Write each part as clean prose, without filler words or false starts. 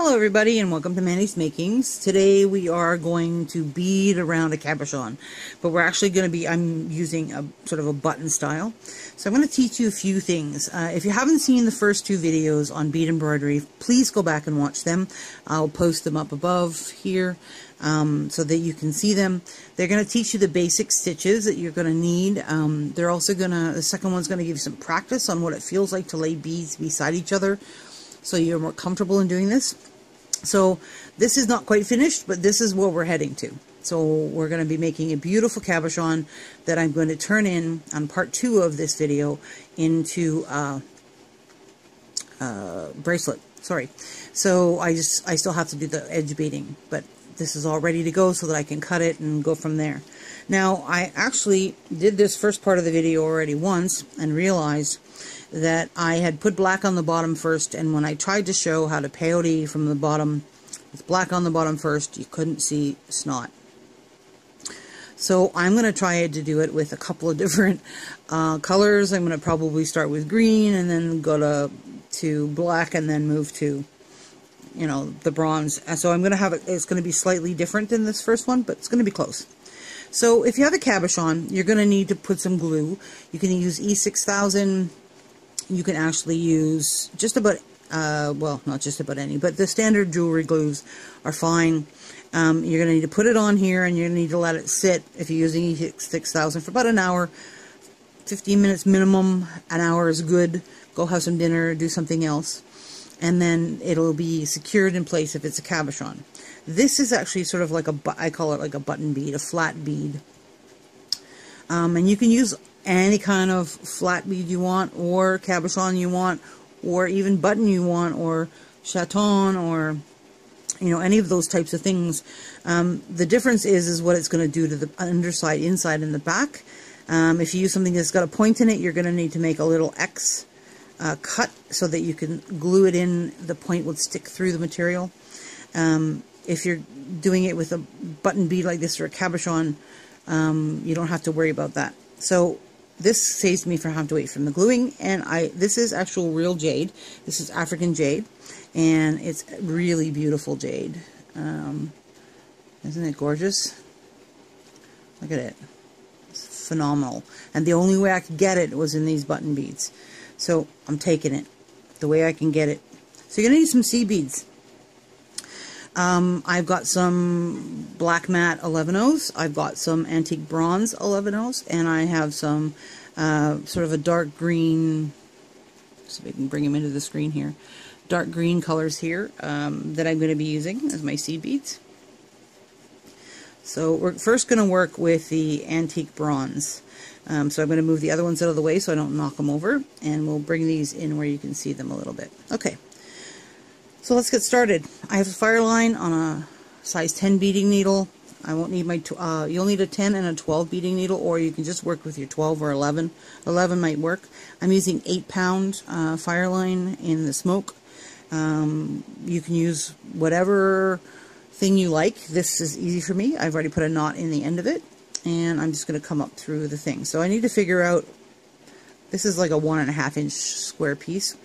Hello everybody and welcome to Manny's Makings. Today we are going to bead around a cabochon, but we're actually going to be, I'm using a sort of a button style. So I'm going to teach you a few things. If you haven't seen the first two videos on bead embroidery, please go back and watch them. I'll post them up above here so that you can see them. They're going to teach you the basic stitches that you're going to need. They're also going to, the second one's going to give you some practice on what it feels like to lay beads beside each other, so you're more comfortable in doing this. So this is not quite finished, but this is where we're heading to. So we're going to be making a beautiful cabochon that I'm going to turn in on part 2 of this video into bracelet. Sorry. So I still have to do the edge beading, but this is all ready to go so that I can cut it and go from there. Now I actually did this first part of the video already once and realized that I had put black on the bottom first, and when I tried to show how to peyote from the bottom with black on the bottom first, you couldn't see snot. So I'm going to try to do it with a couple of different colors. I'm going to probably start with green and then go to black and then move to, you know, the bronze. And so I'm going to have it, it's going to be slightly different than this first one, but it's going to be close. So if you have a cabochon, you're going to need to put some glue. You can use E6000. You can actually use just about, well, not just about any, but the standard jewelry glues are fine. You're going to need to put it on here, and you're going to need to let it sit, if you're using E6000, for about an hour, 15 minutes minimum. An hour is good. Go have some dinner, do something else, and then it'll be secured in place if it's a cabochon. This is actually sort of like I call it like a button bead, a flat bead. And you can use any kind of flat bead you want, or cabochon you want, or even button you want, or chaton, or, you know, any of those types of things. The difference is what it's going to do to the underside, inside, and the back. If you use something that's got a point in it, you're going to need to make a little X cut so that you can glue it in. The point would stick through the material. If you're doing it with a button bead like this or a cabochon, you don't have to worry about that. So this saves me from having to wait for the gluing, and this is actual real jade. This is African jade, and it's really beautiful jade. Isn't it gorgeous? Look at it. It's phenomenal. And the only way I could get it was in these button beads. So I'm taking it the way I can get it. So you're going to need some seed beads. I've got some black matte 11-ohs, I've got some antique bronze 11-ohs, and I have some sort of a dark green, so we can bring them into the screen here, dark green colors here that I'm going to be using as my seed beads. So we're first going to work with the antique bronze. So I'm going to move the other ones out of the way so I don't knock them over, and we'll bring these in where you can see them a little bit. Okay. So let's get started. I have a Fireline on a size 10 beading needle. I won't need my, you'll need a 10 and a 12 beading needle, or you can just work with your 12 or 11. 11 might work. I'm using 8-pound Fireline in the smoke. You can use whatever thing you like. This is easy for me. I've already put a knot in the end of it, and I'm just going to come up through the thing. So I need to figure out, this is like a 1.5-inch square piece.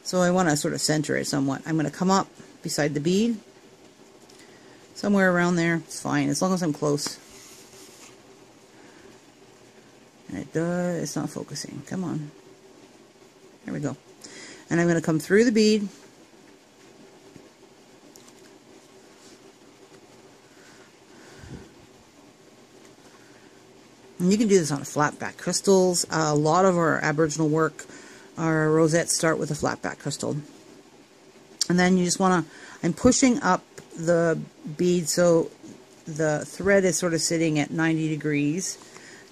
So I want to sort of center it somewhat. I'm going to come up beside the bead, somewhere around there. It's fine, as long as I'm close. And it's not focusing. Come on. There we go. And I'm going to come through the bead. And you can do this on flat back crystals. A lot of our Aboriginal work, our rosettes, start with a flat back crystal. And then you just want to, I'm pushing up the bead so the thread is sort of sitting at 90 degrees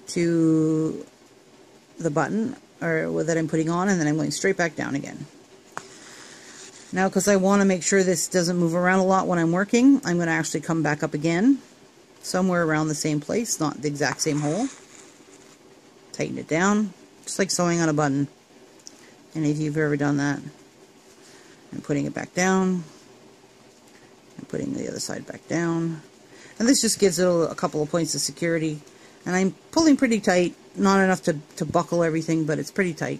to the button or that I'm putting on, and then I'm going straight back down again. Now, because I want to make sure this doesn't move around a lot when I'm working, I'm going to actually come back up again, somewhere around the same place, not the exact same hole. Tighten it down, just like sewing on a button. Any of you have ever done that? I'm putting it back down. I'm putting the other side back down. And this just gives it a couple of points of security. And I'm pulling pretty tight. Not enough to buckle everything, but it's pretty tight.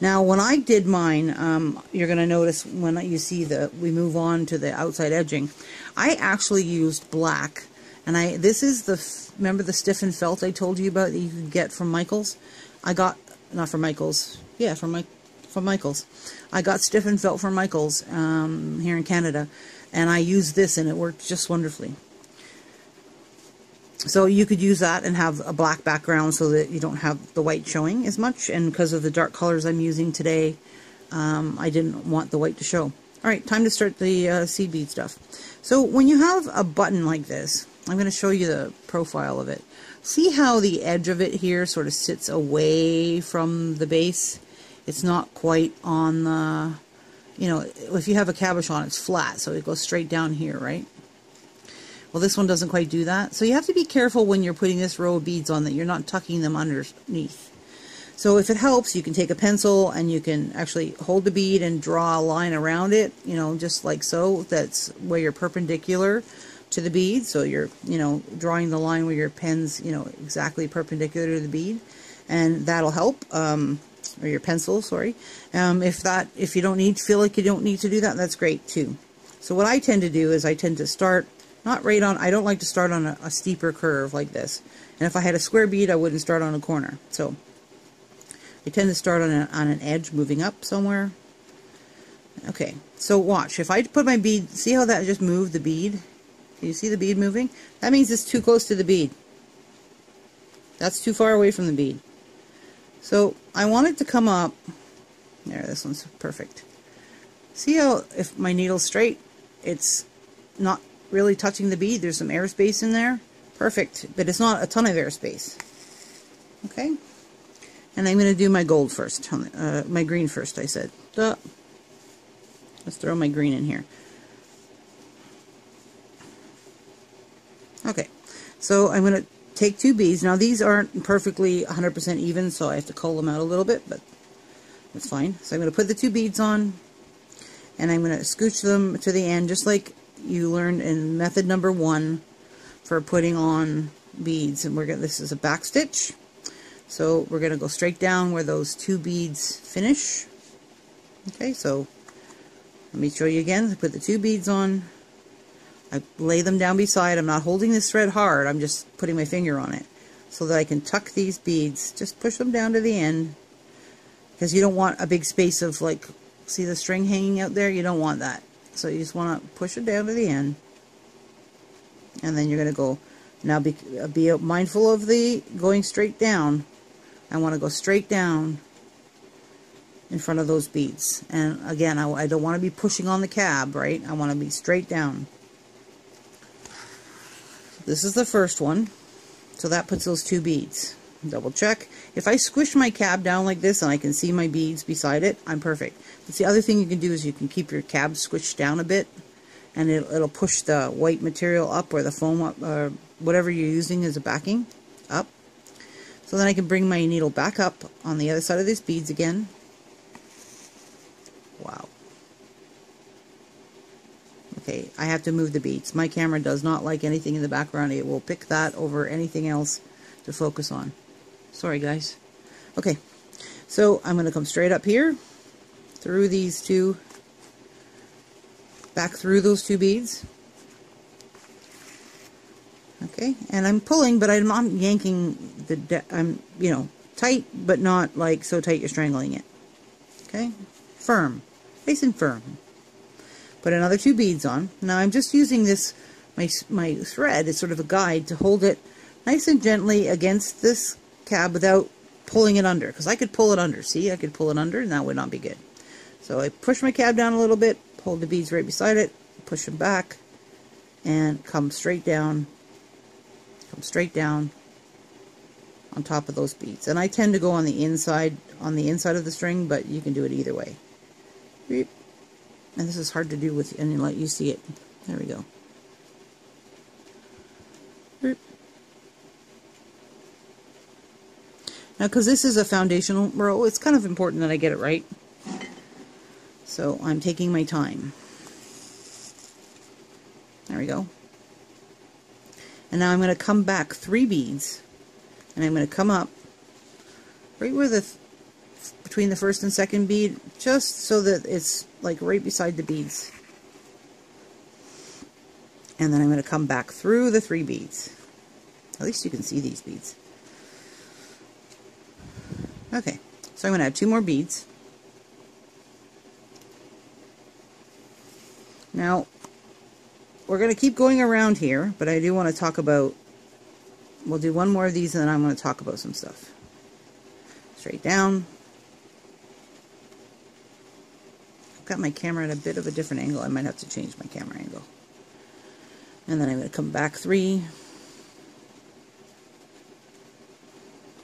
Now, when I did mine, you're going to notice when you see we move on to the outside edging, I actually used black. And this is remember the stiffened felt I told you about that you could get from Michael's? I got, not from Michael's, yeah, from Michael's. I got stiffened felt from Michael's here in Canada. And I used this and it worked just wonderfully. So you could use that and have a black background so that you don't have the white showing as much. And because of the dark colors I'm using today, I didn't want the white to show. Alright, time to start the seed bead stuff. So when you have a button like this, I'm going to show you the profile of it. See how the edge of it here sort of sits away from the base? It's not quite on the, you know, if you have a cabochon, it's flat, so it goes straight down here, right? Well, this one doesn't quite do that. So you have to be careful when you're putting this row of beads on that you're not tucking them underneath. So if it helps, you can take a pencil and you can actually hold the bead and draw a line around it, you know, just like so. That's where you're perpendicular to the bead. So you're, you know, drawing the line where your pen's, you know, exactly perpendicular to the bead. And that'll help. Or your pencil, sorry. If you don't feel like you don't need to do that, that's great too. So what I tend to do is I tend to start not right on, I don't like to start on a steeper curve like this. And if I had a square bead, I wouldn't start on a corner. So I tend to start on an edge moving up somewhere. Okay, so watch. If I put my bead, see how that just moved the bead? Can you see the bead moving? That means it's too close to the bead. That's too far away from the bead. So I want it to come up. There, this one's perfect. See how if my needle's straight, it's not really touching the bead. There's some airspace in there. Perfect. But it's not a ton of airspace. Okay. And I'm going to do my gold first. My green first, I said. Duh. Let's throw my green in here. Okay. So I'm going to take two beads. Now these aren't perfectly 100% even, so I have to cull them out a little bit, but that's fine. So I'm going to put the two beads on, and I'm going to scooch them to the end, just like you learned in method number 1 for putting on beads. And this is a back stitch, so we're going to go straight down where those two beads finish. Okay, so let me show you again. I put the two beads on, I lay them down beside. I'm not holding this thread hard, I'm just putting my finger on it so that I can tuck these beads. Just push them down to the end, because you don't want a big space of, like, see the string hanging out there? You don't want that. So you just want to push it down to the end, and then you're going to go, now be mindful of the going straight down. I want to go straight down in front of those beads. And again, I don't want to be pushing on the cab, right? I want to be straight down. This is the first one, so that puts those two beads. Double check. If I squish my cab down like this and I can see my beads beside it, I'm perfect. But the other thing you can do is you can keep your cab squished down a bit, and it'll push the white material up, or the foam up, or whatever you're using as a backing up. So then I can bring my needle back up on the other side of these beads again. Wow. Okay, I have to move the beads. My camera does not like anything in the background. It will pick that over anything else to focus on. Sorry, guys. Okay, so I'm going to come straight up here, through these two, back through those two beads. Okay, and I'm pulling, but I'm not yanking I'm, you know, tight, but not like so tight you're strangling it. Okay, firm, nice and firm. Put another two beads on. Now I'm just using this, my thread is sort of a guide to hold it nice and gently against this cab without pulling it under, because I could pull it under. See, I could pull it under, and that would not be good. So I push my cab down a little bit, hold the beads right beside it, push them back, and come straight down on top of those beads. And I tend to go on the inside of the string, but you can do it either way. And this is hard to do with, and let you see it. There we go. Now, because this is a foundational row, it's kind of important that I get it right. So I'm taking my time. There we go. And now I'm going to come back 3 beads, and I'm going to come up right where the between the first and second bead, just so that it's like right beside the beads. And then I'm going to come back through the 3 beads. At least you can see these beads. Okay, so I'm going to add 2 more beads. Now, we're going to keep going around here, but I do want to talk about, we'll do one more of these and then I'm going to talk about some stuff. Straight down. I've got my camera at a bit of a different angle. I might have to change my camera angle. And then I'm going to come back 3.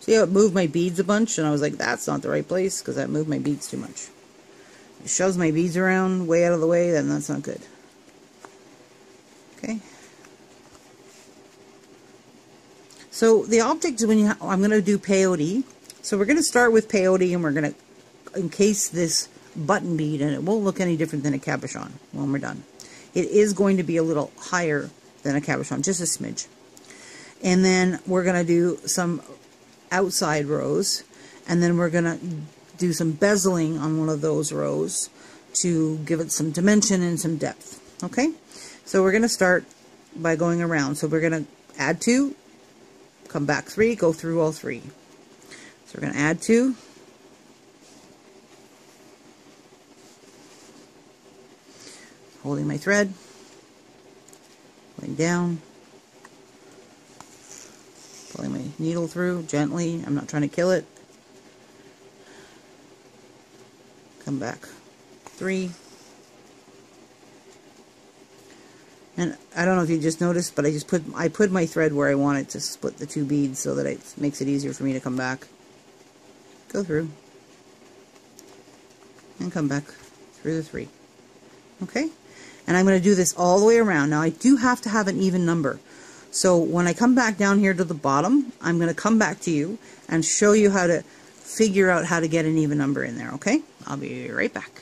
See how it moved my beads a bunch? And I was like, that's not the right place because that moved my beads too much. It shoves my beads around way out of the way, then that's not good. Okay. So the object is when I'm going to do peyote. So we're going to start with peyote and we're going to encase this button bead, and it won't look any different than a cabochon when we're done. It is going to be a little higher than a cabochon, just a smidge. And then we're going to do some outside rows, and then we're going to do some bezeling on one of those rows to give it some dimension and some depth. Okay, so we're going to start by going around. So we're going to add 2, come back 3, go through all 3. So we're going to add 2, holding my thread, going down, pulling my needle through gently. I'm not trying to kill it. Come back 3. And I don't know if you just noticed, but I put my thread where I want it to split the 2 beads so that it makes it easier for me to come back. Go through. And come back through the 3. Okay? And I'm going to do this all the way around. Now I do have to have an even number. So when I come back down here to the bottom, I'm going to come back to you and show you how to figure out how to get an even number in there, okay? I'll be right back.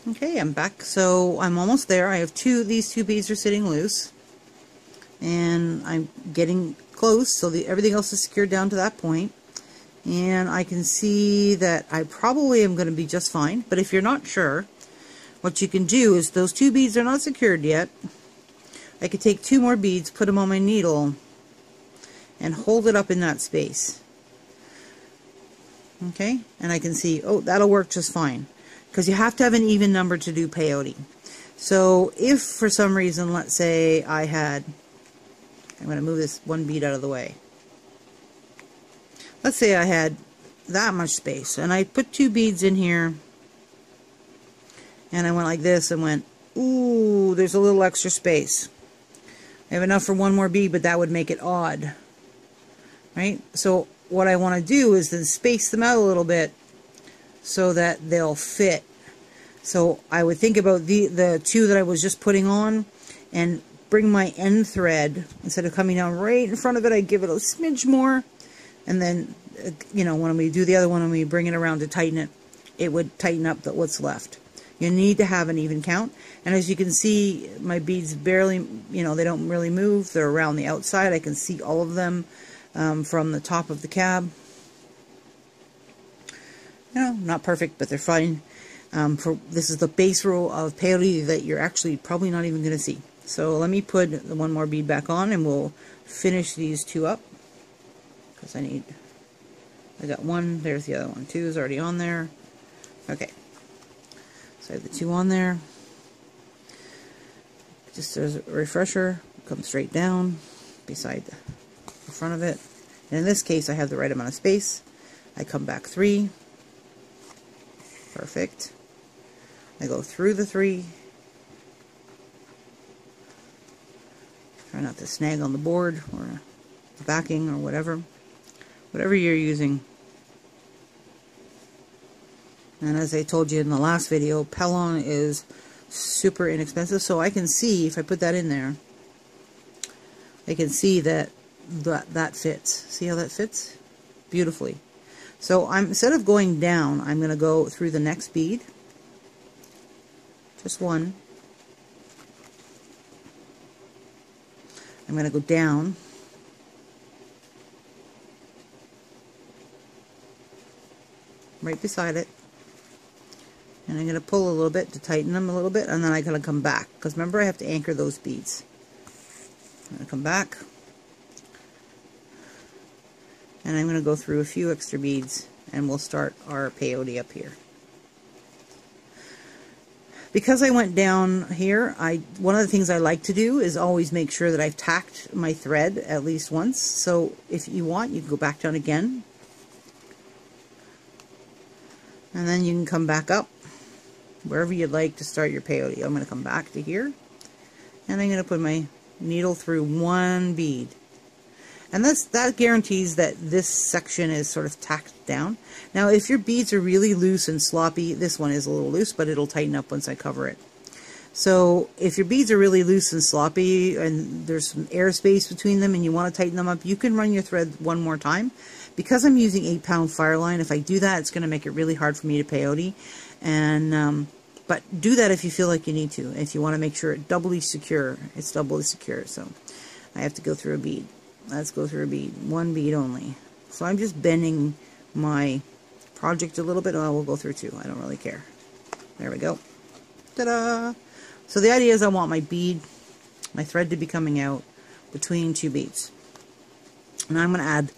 Okay, I'm back. So I'm almost there. I have these 2 beads are sitting loose. And I'm getting close, so everything else is secured down to that point. And I can see that I probably am going to be just fine. But if you're not sure, what you can do is those 2 beads are not secured yet. I could take 2 more beads, put them on my needle, and hold it up in that space. Okay? And I can see, oh, that'll work just fine. Because you have to have an even number to do peyote. So if for some reason, let's say I had, I'm going to move this 1 bead out of the way. Let's say I had that much space, and I put 2 beads in here, and I went like this and went, ooh, there's a little extra space. I have enough for 1 more bead, but that would make it odd. Right? So what I want to do is then space them out a little bit so that they'll fit. So I would think about the 2 that I was just putting on and bring my end thread, instead of coming down right in front of it, I give it a smidge more, and then, you know, when we do the other one and we bring it around to tighten it, it would tighten up what's left. You need to have an even count, and as you can see, my beads barely, you know, they don't really move. They're around the outside. I can see all of them from the top of the cab. You know, not perfect, but they're fine. This is the base row of peyote that you're actually probably not even going to see. So let me put the 1 more bead back on, and we'll finish these 2 up. Because I got 1, there's the other one. 2 is already on there. Okay. So I have the 2 on there. Just as a refresher, come straight down beside the front of it. And in this case, I have the right amount of space. I come back 3. Perfect. I go through the 3. Try not to snag on the board or the backing or whatever you're using. And as I told you in the last video, Pellon is super inexpensive, so I can see, if I put that in there, I can see that that fits. See how that fits? Beautifully. So instead of going down, I'm going to go through the next bead. Just 1. I'm going to go down right beside it. And I'm going to pull a little bit to tighten them a little bit, and then I'm going to come back. Because remember, I have to anchor those beads. I'm going to come back. And I'm going to go through a few extra beads, and we'll start our peyote up here. Because I went down here, one of the things I like to do is always make sure that I've tacked my thread at least once. So if you want, you can go back down again. And then you can come back up wherever you'd like to start your peyote. I'm going to come back to here, and I'm going to put my needle through one bead. And that guarantees that this section is sort of tacked down. Now, if your beads are really loose and sloppy, this one is a little loose, but it'll tighten up once I cover it. So if your beads are really loose and sloppy and there's some airspace between them and you want to tighten them up, you can run your thread one more time. Because I'm using 8-pound Fireline, if I do that, it's going to make it really hard for me to peyote. And but do that if you feel like you need to. If you want to make sure it's doubly secure, So I have to go through a bead. Let's go through a bead. One bead only. So I'm just bending my project a little bit. Oh, we'll go through two. I don't really care. There we go. Ta-da! So the idea is I want my thread to be coming out between two beads. And I'm going to add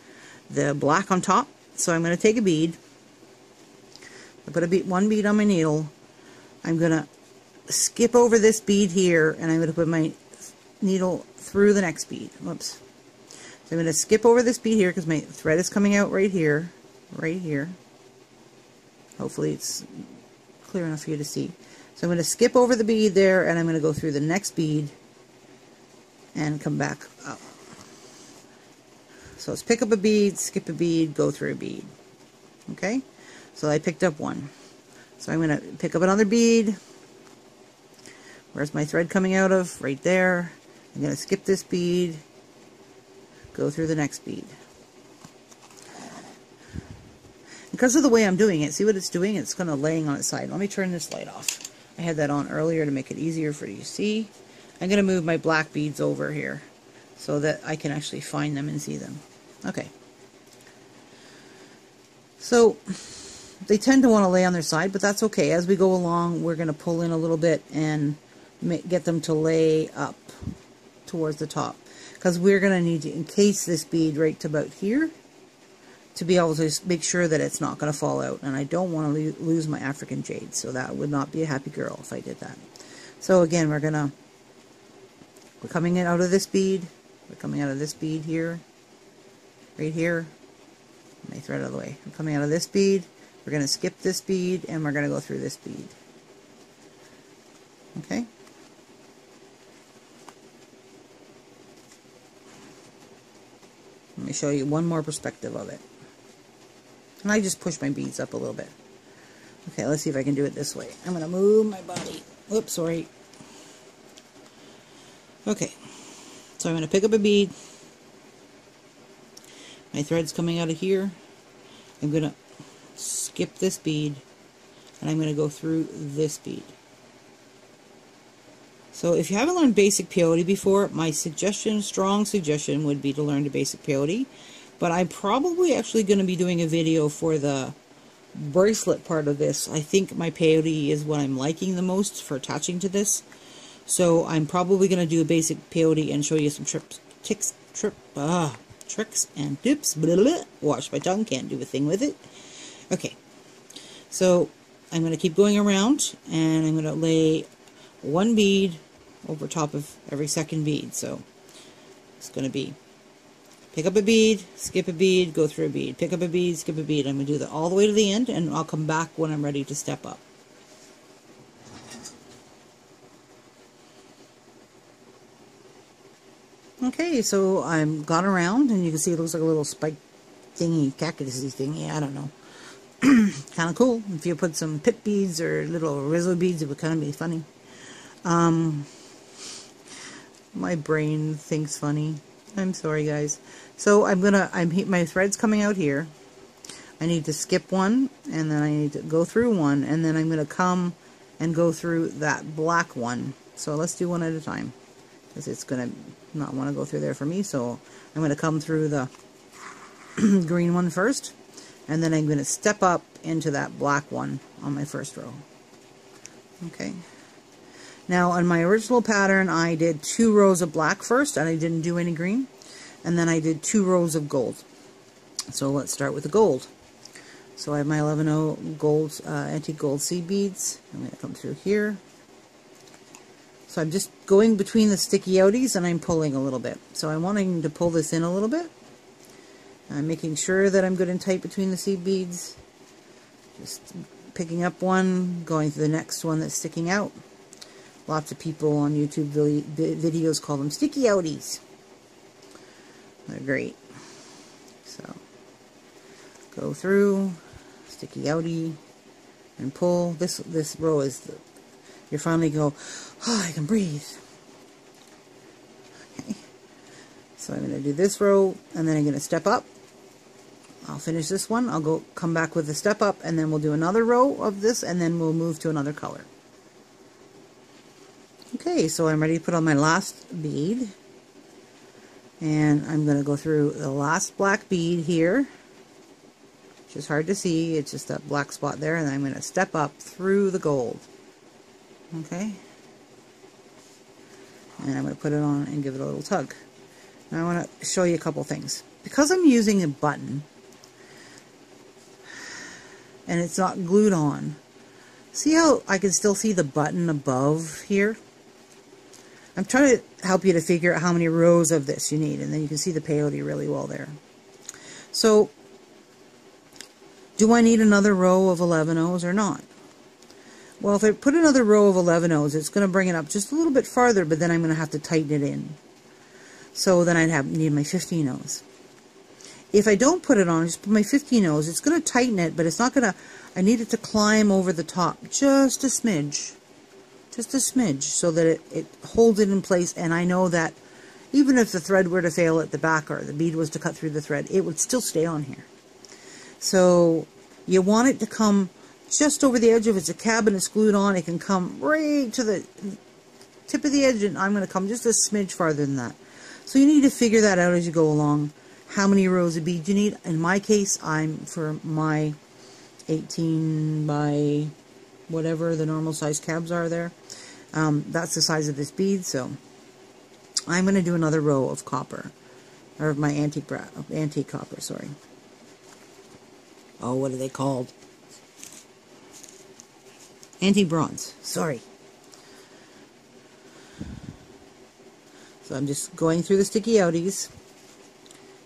the black on top. So I'm going to take a bead. I put one bead on my needle. I'm going to skip over this bead here, and I'm going to put my needle through the next bead. Whoops. So I'm going to skip over this bead here because my thread is coming out right here. Hopefully it's clear enough for you to see. So I'm going to skip over the bead there, and I'm going to go through the next bead and come back up. So let's pick up a bead, skip a bead, go through a bead. Okay? So I picked up one. So I'm going to pick up another bead. Where's my thread coming out of? Right there. I'm going to skip this bead, go through the next bead. Because of the way I'm doing it, see what it's doing? It's kind of laying on its side. Let me turn this light off. I had that on earlier to make it easier for you to see. I'm going to move my black beads over here so that I can actually find them and see them. Okay. So they tend to want to lay on their side, but that's okay. As we go along, we're going to pull in a little bit and get them to lay up towards the top. Because we're going to need to encase this bead right to about here to be able to make sure that it's not going to fall out. And I don't want to lose my African jade, so that would not be a happy girl if I did that. So again, we're coming out of this bead. We're coming out of this bead here, right here. Let me thread out of the way. We're coming out of this bead. We're going to skip this bead, and we're going to go through this bead. Okay? Let me show you one more perspective of it. And I just push my beads up a little bit. Okay, let's see if I can do it this way. I'm going to move my body. Whoops, sorry. Okay. So I'm going to pick up a bead. My thread's coming out of here. I'm going to skip this bead. And I'm going to go through this bead. So if you haven't learned basic peyote before, my strong suggestion would be to learn the basic peyote. But I'm probably actually going to be doing a video for the bracelet part of this. I think my peyote is what I'm liking the most for attaching to this. So I'm probably going to do a basic peyote and show you some tricks and tips. Blah, blah, blah. Watch my tongue, can't do a thing with it. Okay, so I'm going to keep going around, and I'm going to lay one bead over top of every second bead. So it's going to be pick up a bead, skip a bead, go through a bead, pick up a bead, skip a bead. I'm going to do that all the way to the end, and I'll come back when I'm ready to step up. Okay, so I've gone around, and you can see it looks like a little spike thingy, cactusy thingy, I don't know. Kind of cool. If you put some pip beads or little Rizzo beads, it would kind of be funny. My brain thinks funny. I'm sorry, guys. So my thread's coming out here. I need to skip one, and then I need to go through one, and then I'm going to come and go through that black one. So let's do one at a time, because it's going to not want to go through there for me. So I'm going to come through the green one first, and then I'm going to step up into that black one on my first row. Okay. Now on my original pattern I did 2 rows of black first, and I didn't do any green, and then I did 2 rows of gold. So let's start with the gold. So I have my 11/0 gold, antique gold seed beads. I'm going to come through here. So I'm just going between the sticky outies and I'm pulling a little bit. So I'm wanting to pull this in a little bit. I'm making sure that I'm good and tight between the seed beads. Just picking up one, going to the next one that's sticking out. Lots of people on YouTube videos call them sticky outies. They're great. So go through, sticky outie, and pull. This row is the, you finally go, oh, I can breathe. Okay. So I'm going to do this row, and then I'm going to step up. I'll finish this one. I'll come back with a step up, and then we'll do another row of this, and then we'll move to another color. Okay, so I'm ready to put on my last bead, and I'm going to go through the last black bead here, which is hard to see. It's just that black spot there, and I'm going to step up through the gold. Okay, and I'm going to put it on and give it a little tug. Now I want to show you a couple things. Because I'm using a button and it's not glued on, see how I can still see the button above here? I'm trying to help you to figure out how many rows of this you need, and then you can see the peyote really well there. So do I need another row of 11/0s or not? Well, if I put another row of 11/0s, it's going to bring it up just a little bit farther, but then I'm going to have to tighten it in. So then I'd need my 15/0s. If I don't put it on, just put my 15/0s, it's going to tighten it, but it's not going to, I need it to climb over the top just a smidge. Just a smidge, so that it holds it in place, and I know that even if the thread were to fail at the back, or the bead was to cut through the thread, it would still stay on here. So you want it to come just over the edge. If it's a cabin it's glued on, it can come right to the tip of the edge, and I'm going to come just a smidge farther than that. So you need to figure that out as you go along, how many rows of beads you need. In my case, for my 18 by whatever the normal size cabs are there, that's the size of this bead, so I'm going to do another row of copper, or of my antique copper, sorry. Oh, what are they called? Antique bronze, sorry. So I'm just going through the sticky outies,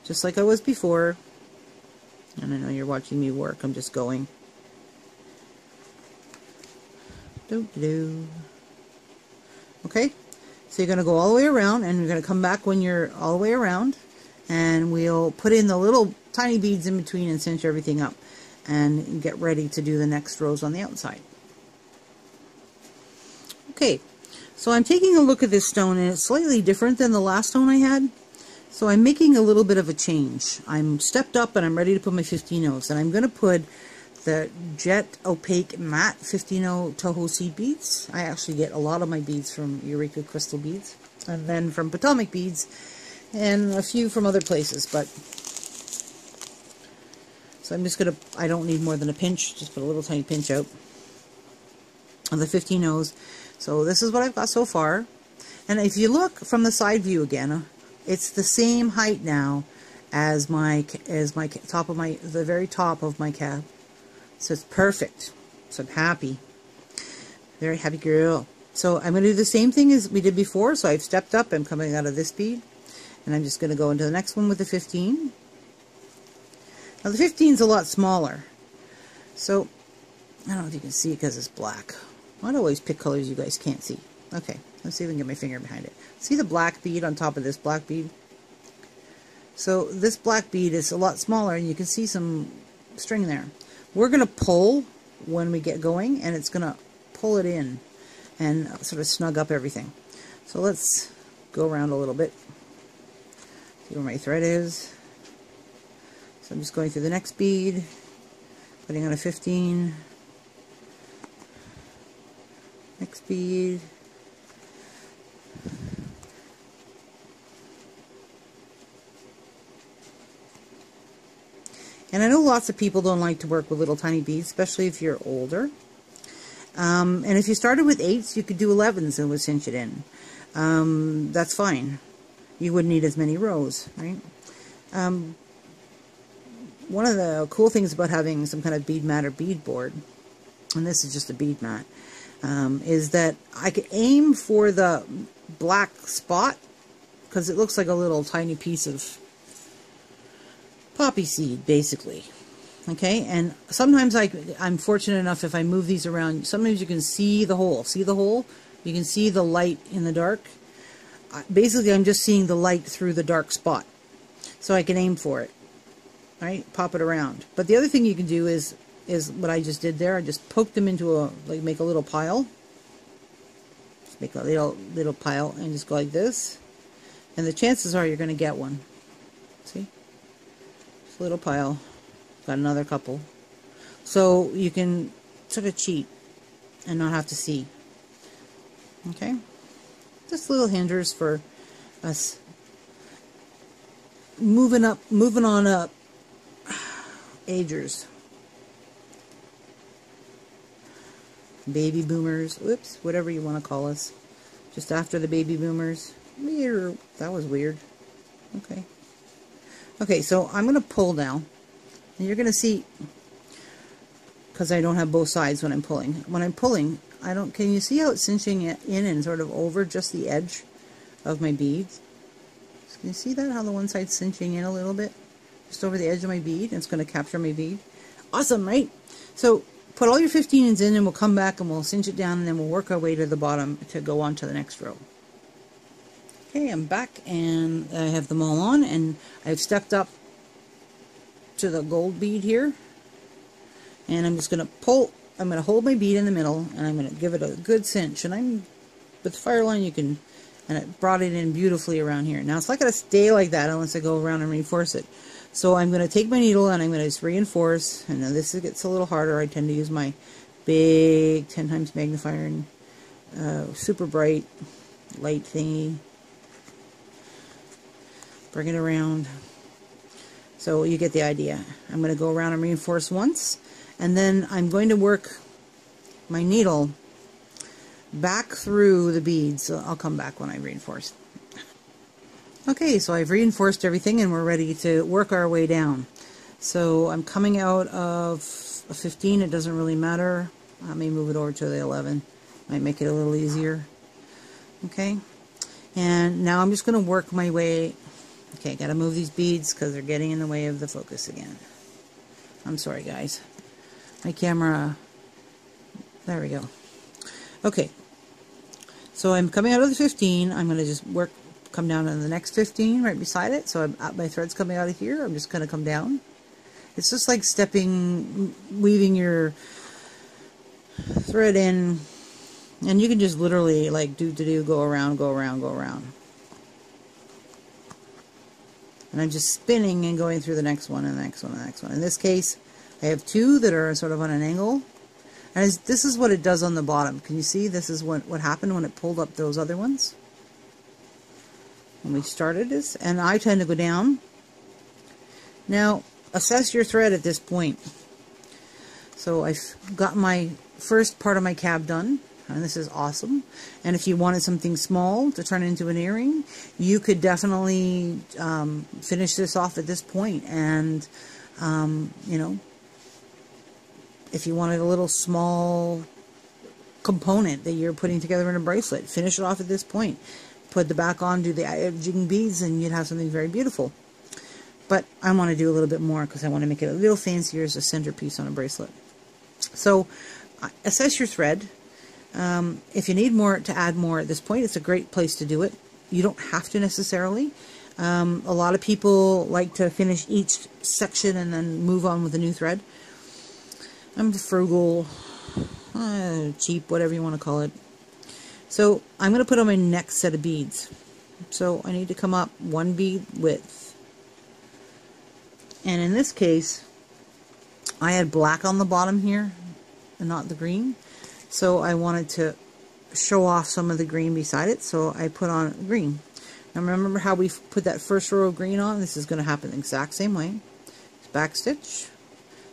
just like I was before. And I know you're watching me work, I'm just going. Okay, so you're going to go all the way around, and you're going to come back when you're all the way around, and we'll put in the little tiny beads in between and cinch everything up, and get ready to do the next rows on the outside. Okay, so I'm taking a look at this stone, and it's slightly different than the last stone I had. So I'm making a little bit of a change. I'm stepped up and I'm ready to put my 15/0s, and I'm going to put the Jet Opaque Matte 15/0 Toho seed beads. I actually get a lot of my beads from Eureka Crystal Beads, and then from Potomac Beads, and a few from other places. But so I'm just going to, I don't need more than a pinch, just put a little tiny pinch out of the 15/0s. So this is what I've got so far. And if you look from the side view again, it's the same height now as my top of the very top of my cab. So it's perfect. So I'm happy. Very happy girl. So I'm going to do the same thing as we did before. So I've stepped up. I'm coming out of this bead, and I'm just going to go into the next one with the 15. Now the 15 is a lot smaller. So I don't know if you can see it because it's black. I'd always pick colors you guys can't see. Okay, let's see if we can get my finger behind it. See the black bead on top of this black bead? So this black bead is a lot smaller, and you can see some string there. We're going to pull when we get going, and it's going to pull it in and sort of snug up everything. So let's go around a little bit. See where my thread is. So I'm just going through the next bead, putting on a 15. Next bead. And I know lots of people don't like to work with little tiny beads, especially if you're older. And if you started with 8s, you could do 11s and would cinch it in. That's fine. You wouldn't need as many rows, right? One of the cool things about having some kind of bead mat or bead board, and this is just a bead mat, is that I could aim for the black spot, because it looks like a little tiny piece of poppy seed, basically. Okay, and sometimes I'm fortunate enough, if I move these around, sometimes you can see the hole. See the hole? You can see the light in the dark. Basically, I'm just seeing the light through the dark spot. So I can aim for it. Right? Pop it around. But the other thing you can do is what I just did there. I just poked them into make a little pile. Just make a little pile and just go like this. And the chances are you're going to get one. See? Just a little pile. Got another couple. So you can sort of cheat and not have to see. Okay? Just little hinders for us moving on up agers. Baby boomers. Whoops, whatever you want to call us. Just after the baby boomers. That was weird. Okay. Okay, so I'm going to pull now. And you're going to see, because I don't have both sides when I'm pulling. When I'm pulling, can you see how it's cinching it in and sort of over just the edge of my beads? Can you see that, how the one side's cinching in a little bit? Just over the edge of my bead, and it's going to capture my bead. Awesome, right? So put all your 15s in, and we'll come back and we'll cinch it down, and then we'll work our way to the bottom to go on to the next row. Okay, I'm back, and I have them all on, and I've stepped up to the gold bead here, and I'm just going to pull. I'm going to hold my bead in the middle, and I'm going to give it a good cinch. And with Fireline, you can, and it brought it in beautifully around here. Now it's not going to stay like that unless I go around and reinforce it. So I'm going to take my needle and I'm going to just reinforce. And now this gets a little harder. I tend to use my big 10 times magnifier and super bright light thingy. Bring it around. So you get the idea. I'm going to go around and reinforce once, and then I'm going to work my needle back through the beads. So I'll come back when I reinforce. Okay, so I've reinforced everything and we're ready to work our way down. So I'm coming out of a 15. It doesn't really matter. I may move it over to the 11. Might make it a little easier. Okay, and now I'm just going to work my way. Okay, gotta move these beads because they're getting in the way of the focus again. I'm sorry, guys. My camera. There we go. Okay, so I'm coming out of the 15. I'm gonna just come down to the next 15 right beside it. So my thread's coming out of here. I'm just gonna come down. It's just like weaving your thread in, and you can just literally like go around, go around, go around. And I'm just spinning and going through the next one and the next one and the next one. In this case, I have 2 that are sort of on an angle. And this is what it does on the bottom. Can you see? This is what happened when it pulled up those other ones. When we started this. And I tend to go down. Now, assess your thread at this point. So I've got my first part of my cab done. And this is awesome. And if you wanted something small to turn into an earring, you could definitely finish this off at this point. And, you know, if you wanted a little small component that you're putting together in a bracelet, finish it off at this point. Put the back on, do the edging beads, and you'd have something very beautiful. But I want to do a little bit more because I want to make it a little fancier as a centerpiece on a bracelet. So, assess your thread. If you need to add more at this point, it's a great place to do it. You don't have to necessarily. A lot of people like to finish each section and then move on with a new thread. I'm frugal, cheap, whatever you want to call it. So I'm going to put on my next set of beads. So I need to come up 1 bead width. And in this case, I had black on the bottom here and not the green. So I wanted to show off some of the green beside it, so I put on green. Now remember how we put that first row of green on? This is going to happen the exact same way. Just back stitch.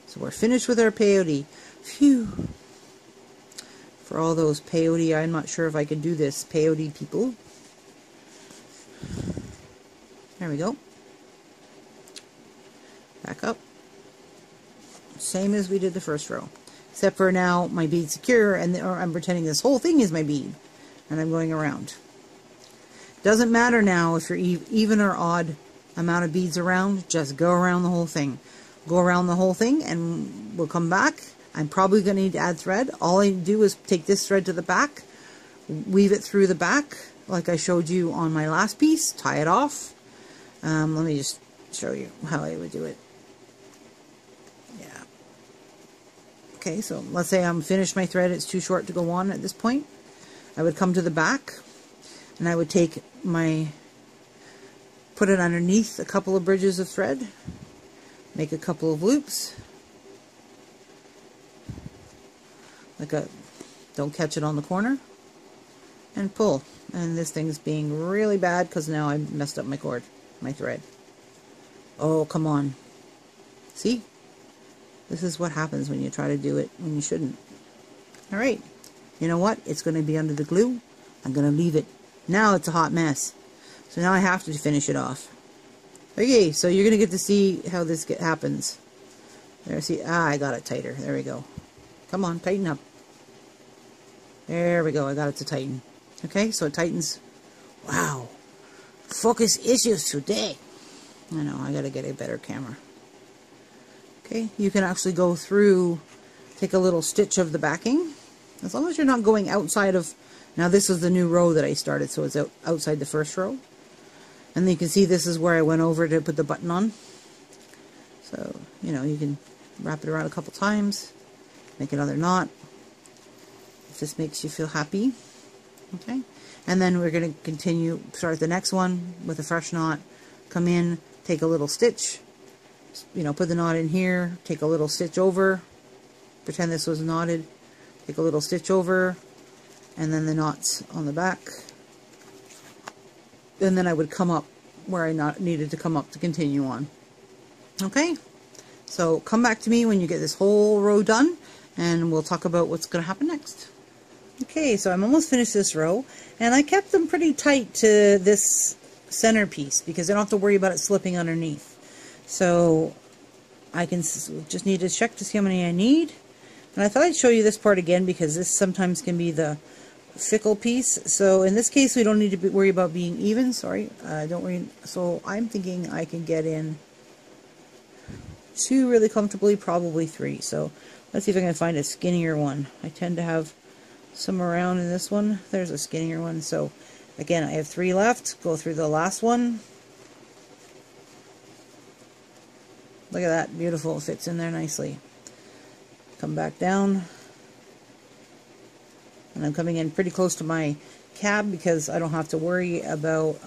So we're finished with our peyote. Phew. For all those peyote, I'm not sure if I can do this, peyote people. There we go. Back up. Same as we did the first row. Except for now my bead's secure and I'm pretending this whole thing is my bead. And I'm going around. Doesn't matter now if you're even or odd amount of beads around, just go around the whole thing. Go around the whole thing and we'll come back. I'm probably going to need to add thread. All I do is take this thread to the back, weave it through the back like I showed you on my last piece, tie it off. Let me just show you how I would do it. Yeah. Okay, so let's say I'm finished my thread, it's too short to go on at this point. I would come to the back and I would take put it underneath a couple of bridges of thread, make a couple of loops. Don't catch it on the corner, and pull. And this thing's being really bad because now I messed up my cord, my thread. Oh, come on. See? This is what happens when you try to do it when you shouldn't. Alright, you know what? It's going to be under the glue. I'm going to leave it. Now it's a hot mess. So now I have to finish it off. Okay, so you're going to get to see how this happens. There, see? I got it tighter. There we go. Come on, tighten up. There we go, I got it to tighten. Okay, so it tightens. Wow. Focus issues today. I know, I gotta get a better camera. Okay, you can actually go through, take a little stitch of the backing. As long as you're not going outside of, now this is the new row that I started, so it's outside the first row. And then you can see this is where I went over to put the button on. So, you know, you can wrap it around a couple times, make another knot. If this makes you feel happy. Okay, and then we're going to continue, start the next one with a fresh knot, come in, take a little stitch, you know, put the knot in here, take a little stitch over, pretend this was knotted, take a little stitch over, and then the knots on the back, and then I would come up where I needed to come up to continue on. Okay, so come back to me when you get this whole row done, and we'll talk about what's going to happen next. Okay, so I'm almost finished this row, and I kept them pretty tight to this center piece because I don't have to worry about it slipping underneath. So I can just need to check to see how many I need. And I thought I'd show you this part again because this sometimes can be the fickle piece. So in this case, we don't need to worry about being even. Sorry, don't worry. So I'm thinking I can get in 2 really comfortably, probably 3. So let's see if I can find a skinnier one. I tend to have some around in this one. There's a skinnier one. So again, I have 3 left. Go through the last one. Look at that, beautiful. It fits in there nicely. Come back down. And I'm coming in pretty close to my cab because I don't have to worry about,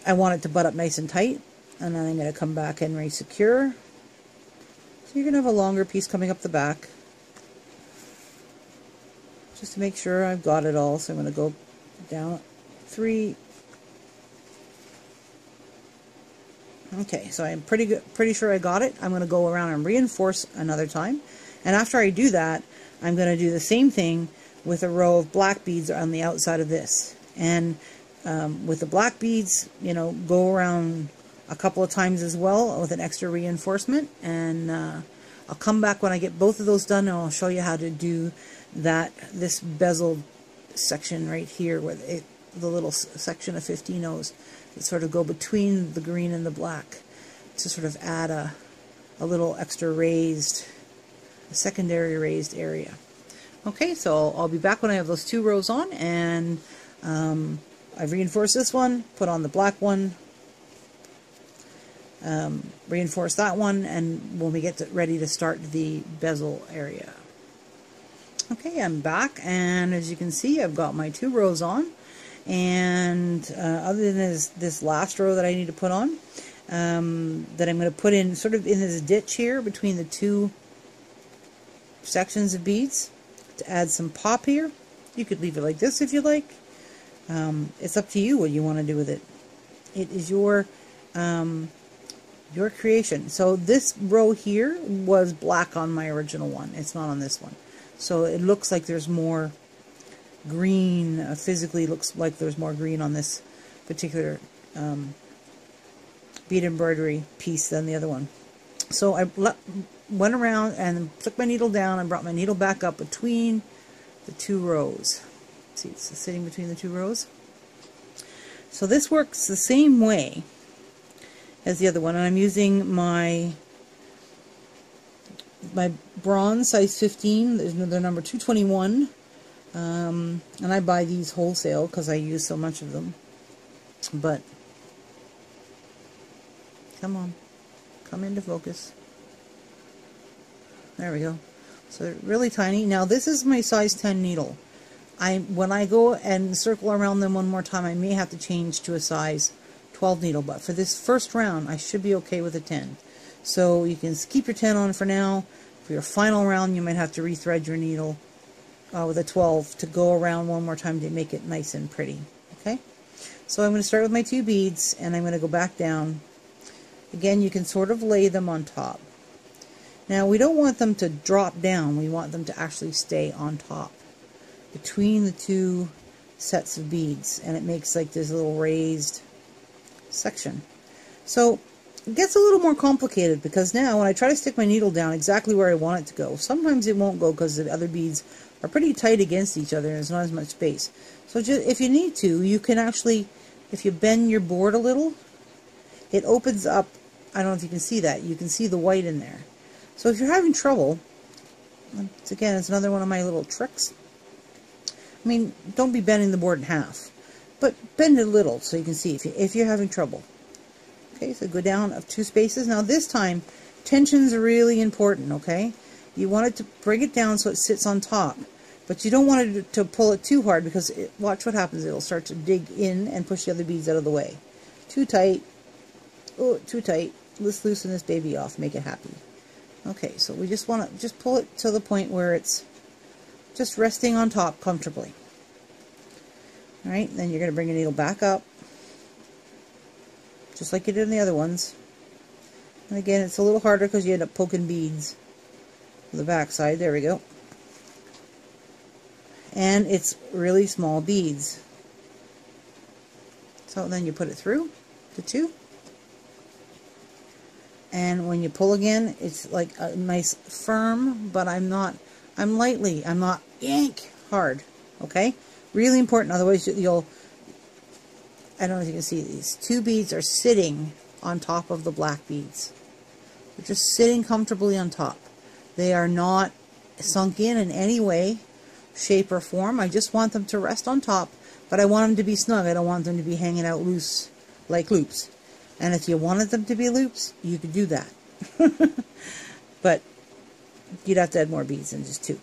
I want it to butt up nice and tight. And then I'm going to come back and re-secure. So you're going to have a longer piece coming up the back. Just to make sure I've got it all. So I'm going to go down 3. Okay, so I'm pretty sure I got it. I'm going to go around and reinforce another time. And after I do that, I'm going to do the same thing with a row of black beads on the outside of this. And with the black beads, you know, go around a couple of times as well with an extra reinforcement. And I'll come back when I get both of those done, and I'll show you how to do this bezel section right here, where the little section of 15 O's that sort of go between the green and the black to sort of add a little extra a secondary raised area. Okay, so I'll be back when I have those 2 rows on, and I've reinforced this one, put on the black one, reinforce that one, and when we get ready to start the bezel area. Okay, I'm back, and as you can see, I've got my 2 rows on, and other than this last row that I need to put on, that I'm going to put in sort of in this ditch here between the 2 sections of beads to add some pop here. You could leave it like this if you like. It's up to you what you want to do with it. It is your Your creation. So this row here was black on my original one. It's not on this one. So it looks like there's more green. Physically looks like there's more green on this particular bead embroidery piece than the other one. So I went around and took my needle down and brought my needle back up between the two rows. See, it's sitting between the two rows. So this works the same way as the other one, and I'm using my bronze size 15. They're number 221, and I buy these wholesale because I use so much of them. But come on, come into focus. There we go. So they're really tiny. Now this is my size 10 needle. When I go and circle around them one more time, I may have to change to a size 12 needle, but for this first round I should be okay with a 10. So you can keep your 10 on for now. For your final round you might have to rethread your needle with a 12 to go around one more time to make it nice and pretty. Okay, so I'm going to start with my 2 beads and I'm going to go back down. Again, you can sort of lay them on top. Now we don't want them to drop down, we want them to actually stay on top between the 2 sets of beads, and it makes like this little raised section. So it gets a little more complicated because now when I try to stick my needle down exactly where I want it to go, sometimes it won't go because the other beads are pretty tight against each other and there's not as much space. So just, if you need to, you can actually, if you bend your board a little, it opens up. I don't know if you can see that. You can see the white in there. So if you're having trouble, once again, it's another one of my little tricks. I mean, don't be bending the board in half, but bend it a little so you can see if you're having trouble. Okay, so go down of 2 spaces. Now this time, tension's really important, okay? You want it to bring it down so it sits on top, but you don't want it to pull it too hard because watch what happens. It'll start to dig in and push the other beads out of the way. Too tight. Oh, too tight. Let's loosen this baby off, make it happy. Okay, so we just want to just pull it to the point where it's just resting on top comfortably. Alright, then you're going to bring your needle back up, just like you did in the other ones. And again, it's a little harder because you end up poking beads on the back side. There we go. And it's really small beads. So then you put it through the 2. And when you pull again, it's like a nice firm, but I'm not yank hard, okay? Really important, otherwise you'll, I don't know if you can see, these 2 beads are sitting on top of the black beads. They're just sitting comfortably on top. They are not sunk in any way, shape, or form. I just want them to rest on top, but I want them to be snug. I don't want them to be hanging out loose like loops. And if you wanted them to be loops, you could do that. But you'd have to add more beads than just 2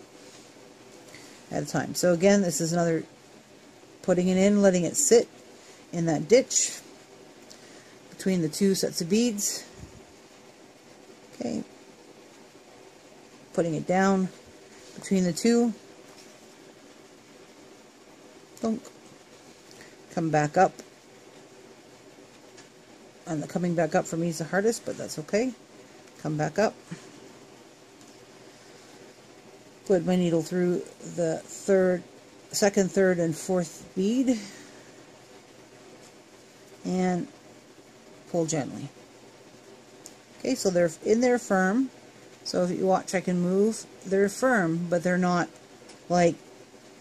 at a time. So again, this is another putting it in, letting it sit in that ditch between the 2 sets of beads. Okay. Putting it down between the 2. Don't come back up. And the coming back up for me is the hardest, but that's okay. Come back up. Put my needle through the second, third, and 4th bead. And pull gently. Okay, so they're in there firm. So if you watch, I can move. They're firm, but they're not like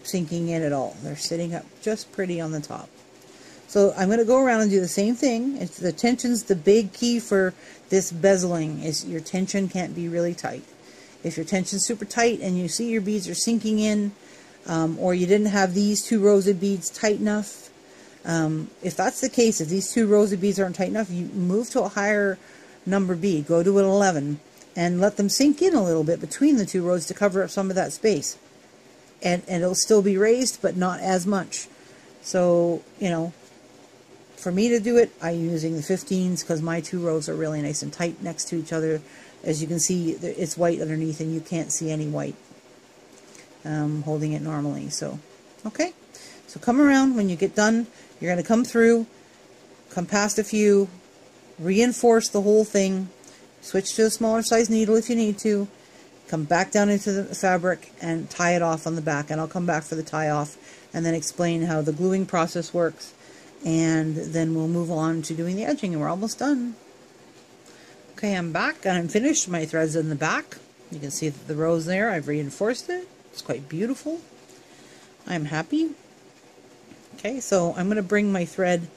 sinking in at all. They're sitting up just pretty on the top. So I'm going to go around and do the same thing. The tension's the big key for this bezeling, is your tension can't be really tight. If your tension's super tight and you see your beads are sinking in, or you didn't have these 2 rows of beads tight enough, if that's the case, if these 2 rows of beads aren't tight enough, you move to a higher number bead. Go to an 11 and let them sink in a little bit between the 2 rows to cover up some of that space. And it'll still be raised, but not as much. So, you know, for me to do it, I'm using the 15s because my 2 rows are really nice and tight next to each other. As you can see, it's white underneath and you can't see any white holding it normally. So, okay. So come around when you get done. You're going to come through, come past a few, reinforce the whole thing, switch to a smaller size needle if you need to, come back down into the fabric and tie it off on the back, and I'll come back for the tie off and then explain how the gluing process works, and then we'll move on to doing the edging, and we're almost done. Okay, I'm back and I'm finished. My thread's in the back. You can see that the rose there, I've reinforced it. It's quite beautiful. I'm happy. Okay, so I'm going to bring my thread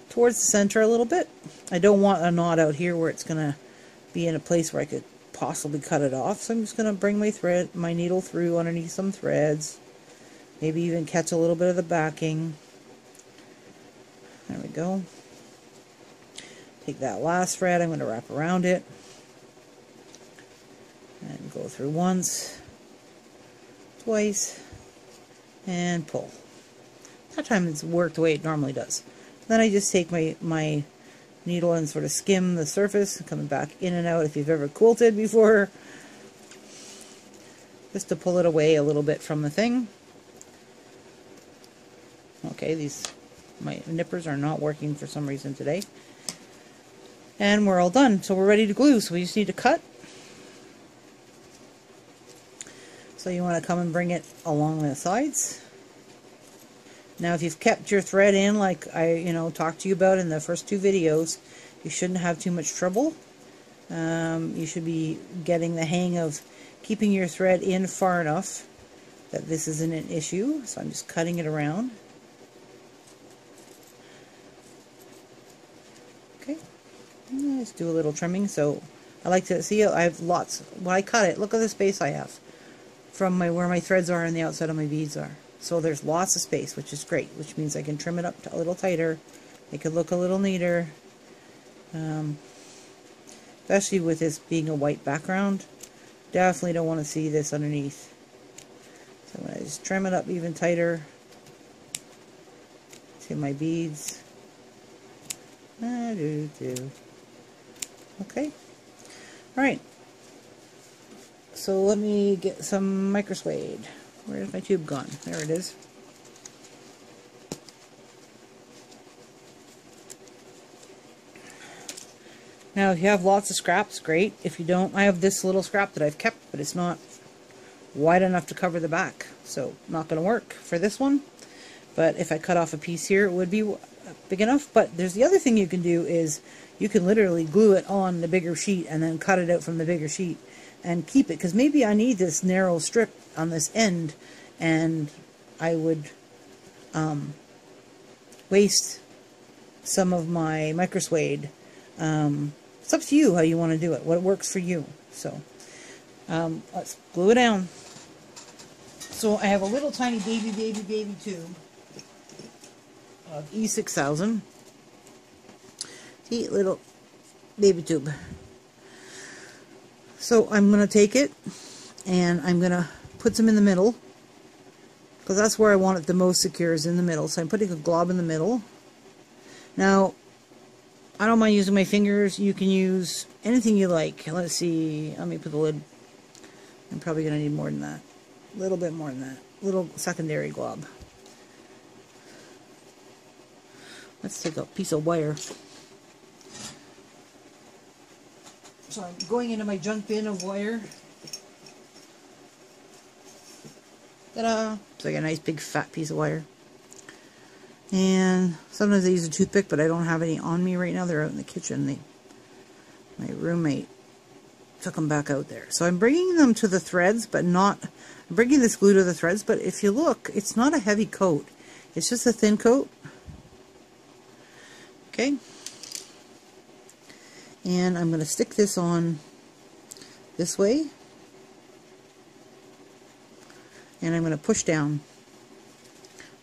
towards the center a little bit. I don't want a knot out here where it's going to be in a place where I could possibly cut it off. So I'm just going to bring my needle through underneath some threads. Maybe even catch a little bit of the backing. There we go. Take that last thread, I'm going to wrap around it. And go through once, twice, and pull. That time it's worked the way it normally does. Then I just take my needle and sort of skim the surface, coming back in and out if you've ever quilted before, just to pull it away a little bit from the thing. Okay, my nippers are not working for some reason today. And we're all done, so we're ready to glue, so we just need to cut. So you want to come and bring it along the sides. Now if you've kept your thread in like I talked to you about in the first two videos, you shouldn't have too much trouble. You should be getting the hang of keeping your thread in far enough that this isn't an issue. So I'm just cutting it around. Okay, let's do a little trimming. So I like to see I have lots. When I cut it, look at the space I have from where my threads are and the outside of my beads are. So there's lots of space, which is great, which means I can trim it up a little tighter, make it look a little neater, especially with this being a white background. Definitely don't want to see this underneath. So I'm going to just trim it up even tighter to my beads. Okay. Alright. So let me get some micro suede. Where's my tube gone? There it is. Now if you have lots of scraps, great. If you don't, I have this little scrap that I've kept, but it's not wide enough to cover the back. So not going to work for this one. But if I cut off a piece here, it would be big enough. But there's the other thing you can do is you can literally glue it on the bigger sheet and then cut it out from the bigger sheet and keep it, because maybe I need this narrow strip on this end and I would waste some of my micro suede. It's up to you how you want to do it, what works for you. So let's glue it down. So I have a little tiny baby tube of E6000. See, little baby tube. So I'm going to take it and I'm going to put some in the middle, because that's where I want it the most secure, is in the middle. So I'm putting a glob in the middle. Now, I don't mind using my fingers. You can use anything you like. Let's see. Let me put the lid. I'm probably going to need more than that. A little bit more than that. Little secondary glob. Let's take a piece of wire. So I'm going into my junk bin of wire. Ta-da! It's like a nice big fat piece of wire. And sometimes I use a toothpick, but I don't have any on me right now. They're out in the kitchen. My roommate took them back out there. So I'm bringing them to the threads, but not... I'm bringing this glue to the threads, but if you look, it's not a heavy coat. It's just a thin coat. Okay? And I'm going to stick this on this way. And I'm going to push down.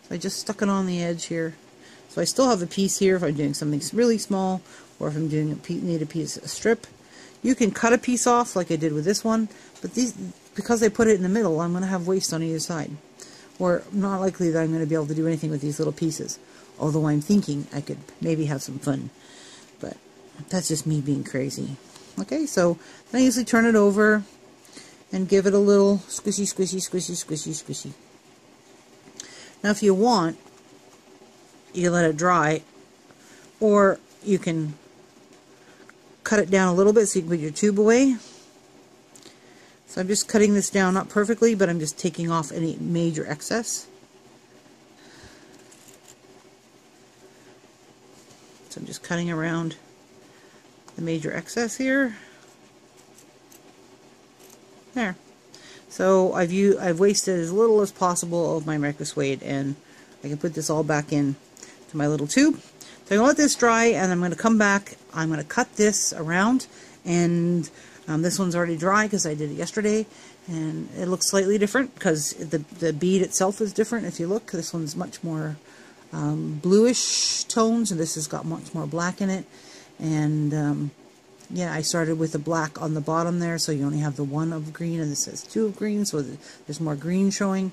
So I just stuck it on the edge here. So I still have a piece here if I'm doing something really small, or if I'm doing need a piece of strip. You can cut a piece off like I did with this one, but these, because I put it in the middle, I'm going to have waste on either side. Or not likely that I'm going to be able to do anything with these little pieces. Although I'm thinking I could maybe have some fun. But that's just me being crazy. Okay, so then I usually turn it over and give it a little squishy, squishy, squishy, squishy, squishy. Now if you want, you can let it dry, or you can cut it down a little bit so you can put your tube away. So I'm just cutting this down, not perfectly, but I'm just taking off any major excess. So I'm just cutting around the major excess here. There. So I've wasted as little as possible of my Micro Suede, and I can put this all back in to my little tube. So I'm going to let this dry, and I'm going to come back. I'm going to cut this around, and this one's already dry because I did it yesterday, and it looks slightly different because the bead itself is different. If you look, this one's much more bluish tones, and this has got much more black in it. And yeah, I started with the black on the bottom there, so you only have the one of green, and this says 2 of green, so there's more green showing.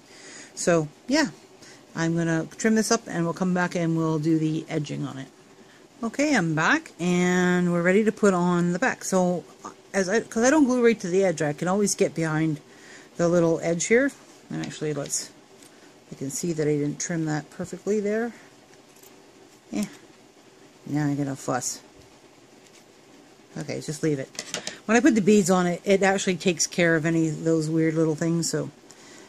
So yeah, I'm going to trim this up, and we'll come back and we'll do the edging on it. Okay, I'm back, and we're ready to put on the back. So, because I don't glue right to the edge, I can always get behind the little edge here. And actually, I can see that I didn't trim that perfectly there. Yeah, now I'm going to fuss. Okay, just leave it. When I put the beads on it, it actually takes care of any of those weird little things. So,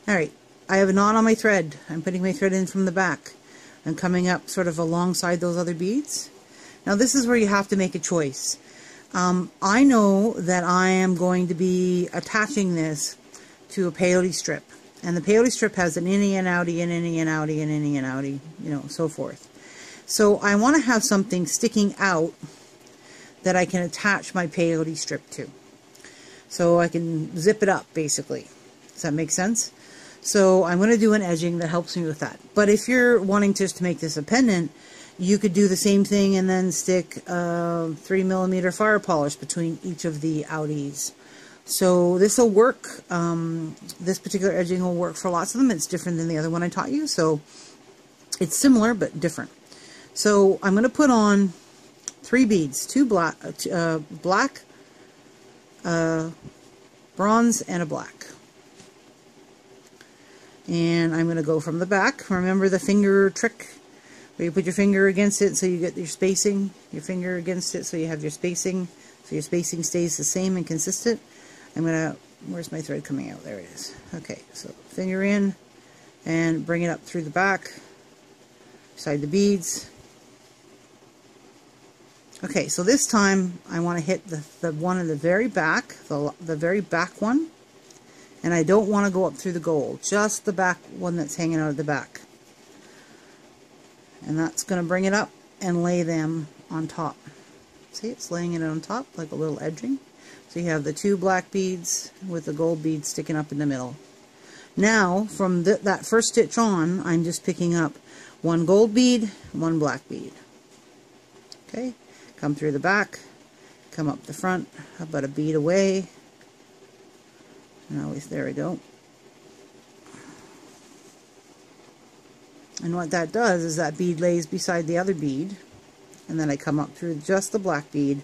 alright, I have a knot on my thread. I'm putting my thread in from the back. I'm coming up sort of alongside those other beads. Now this is where you have to make a choice. I know that I am going to be attaching this to a peyote strip. And the peyote strip has an innie and outie, an innie and outie, an innie and outie, you know, so forth. So I want to have something sticking out that I can attach my peyote strip to. So I can zip it up, basically. Does that make sense? So I'm going to do an edging that helps me with that. But if you're wanting just to make this a pendant, you could do the same thing and then stick 3mm fire polish between each of the outies. So this will work. This particular edging will work for lots of them. It's different than the other one I taught you. So it's similar but different. So I'm going to put on 3 beads, 2 black, bronze, and a black. And I'm going to go from the back. Remember the finger trick where you put your finger against it so you get your spacing, your finger against it so you have your spacing, so your spacing stays the same and consistent. I'm going to, where's my thread coming out? There it is. Okay, so finger in and bring it up through the back, beside the beads. Okay, so this time I want to hit the one in the very back, the very back one, and I don't want to go up through the gold, just the back one that's hanging out of the back. And that's going to bring it up and lay them on top. See, it's laying it on top like a little edging. So you have the 2 black beads with the gold bead sticking up in the middle. Now, from that first stitch on, I'm just picking up 1 gold bead, 1 black bead. Okay, come through the back, come up the front, about a bead away. And there we go. And what that does is that bead lays beside the other bead, and then I come up through just the black bead.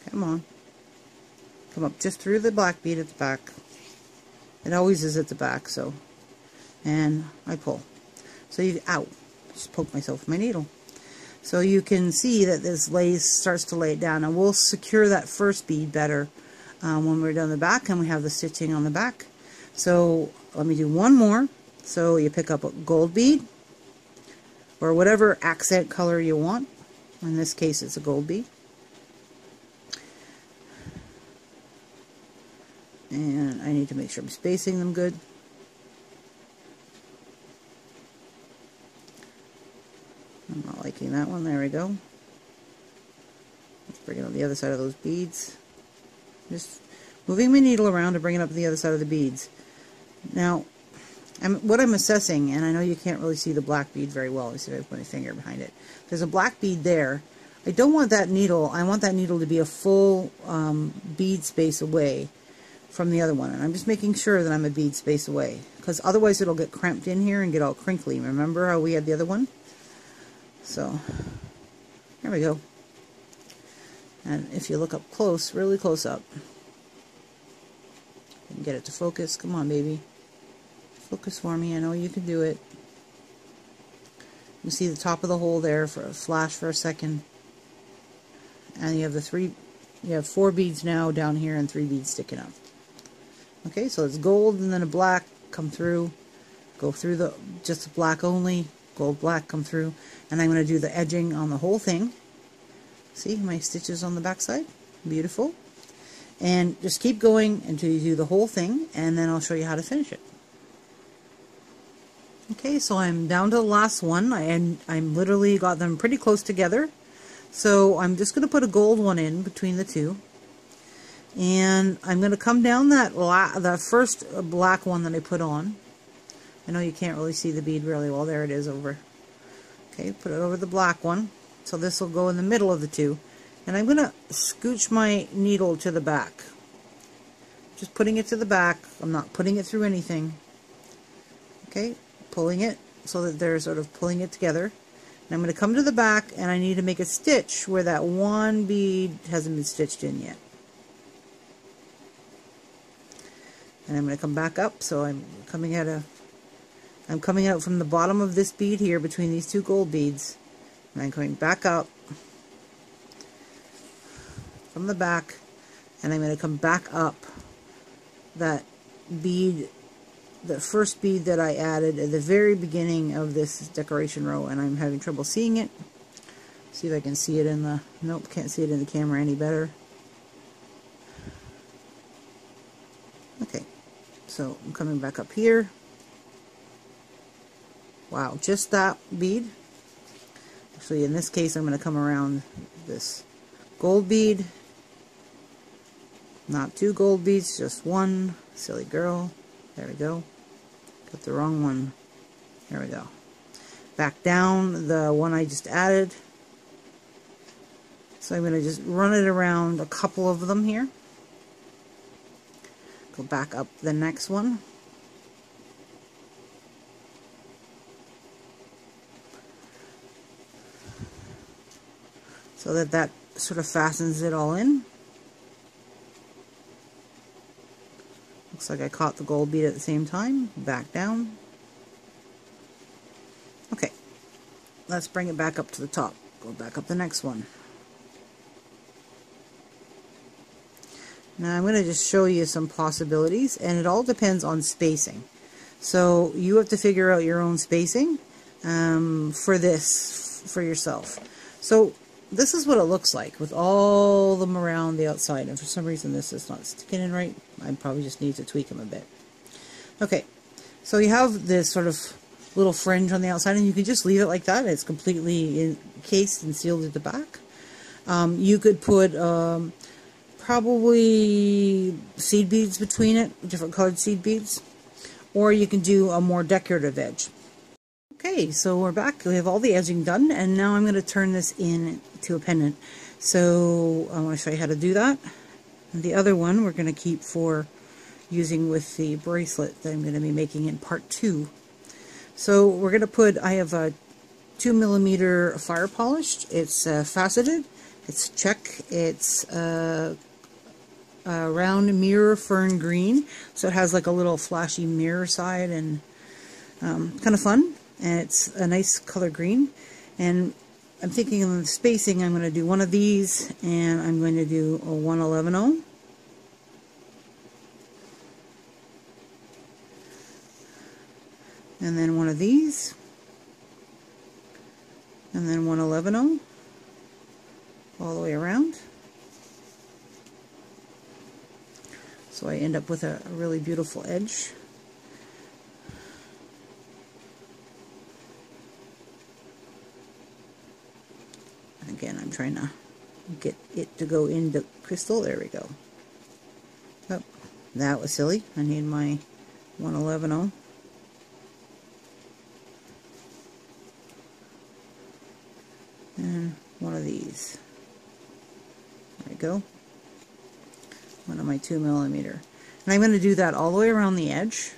Come on. Come up just through the black bead at the back. It always is at the back, so. And I pull. So you, ow, just poke myself with my needle. So you can see that this lace starts to lay it down. And we'll secure that first bead better when we're done the back and we have the stitching on the back. So let me do one more. So you pick up a gold bead or whatever accent color you want. In this case it's a gold bead. And I need to make sure I'm spacing them good. I'm not liking that one. There we go. Let's bring it on the other side of those beads. Just moving my needle around to bring it up to the other side of the beads. Now, what I'm assessing, and I know you can't really see the black bead very well. Let me see if I put my finger behind it. There's a black bead there. I don't want that needle. I want that needle to be a full bead space away from the other one. And I'm just making sure that I'm a bead space away, because otherwise it'll get cramped in here and get all crinkly. Remember how we had the other one? So, there we go. And if you look up close, really close up, you can get it to focus. Come on, baby. Focus for me. I know you can do it. You see the top of the hole there for a flash for a second. and you have 4 beads now down here and 3 beads sticking up. Okay, so it's gold and then a black, come through, go through the just black only, gold, black, come through, and I'm going to do the edging on the whole thing. See my stitches on the back side? Beautiful. And just keep going until you do the whole thing, and then I'll show you how to finish it. Okay, so I'm down to the last one, and I'm literally got them pretty close together. So I'm just going to put a gold one in between the two. And I'm going to come down that first black one that I put on. I know you can't really see the bead really well. There it is over. Okay, put it over the black one. So this will go in the middle of the two. And I'm going to scooch my needle to the back. Just putting it to the back. I'm not putting it through anything. Okay, pulling it so that they're sort of pulling it together. And I'm going to come to the back, and I need to make a stitch where that one bead hasn't been stitched in yet. And I'm going to come back up, so I'm coming out from the bottom of this bead here between these 2 gold beads, and I'm coming back up from the back, and I'm going to come back up that bead, the first bead that I added at the very beginning of this decoration row, and I'm having trouble seeing it. See if I can see it in the, nope, can't see it in the camera any better. Okay, so I'm coming back up here. Wow, just that bead. Actually, in this case, I'm going to come around this gold bead. Not 2 gold beads, just 1. Silly girl. There we go. Got the wrong one. There we go. Back down the one I just added. So I'm going to just run it around a couple of them here. Go back up the next one. So that sort of fastens it all in. Looks like I caught the gold bead at the same time. Back down. Okay, let's bring it back up to the top. Go back up the next one. Now I'm going to just show you some possibilities, and it all depends on spacing. So you have to figure out your own spacing for this, for yourself. So this is what it looks like with all of them around the outside, and for some reason this is not sticking in right. I probably just need to tweak them a bit. Okay, so you have this sort of little fringe on the outside, and you can just leave it like that. It's completely encased and sealed at the back. You could put probably seed beads between it, different colored seed beads, or you can do a more decorative edge. Okay, so we're back. We have all the edging done, and now I'm going to turn this into a pendant. So I want to show you how to do that. And the other one we're going to keep for using with the bracelet that I'm going to be making in part 2. So we're going to put, I have a 2mm fire polished. It's faceted. It's check. It's round Mirror Fern Green. So it has like a little flashy mirror side, and kind of fun. And it's a nice color green. And I'm thinking of the spacing. I'm going to do one of these, and I'm going to do a 1/11-0. And then one of these, and then 1/11-0 all the way around. So I end up with a really beautiful edge. Again, I'm trying to get it to go into crystal. There we go. Oh, that was silly. I need my 1/11-0. And one of these. There we go. One of my 2mm. And I'm going to do that all the way around the edge.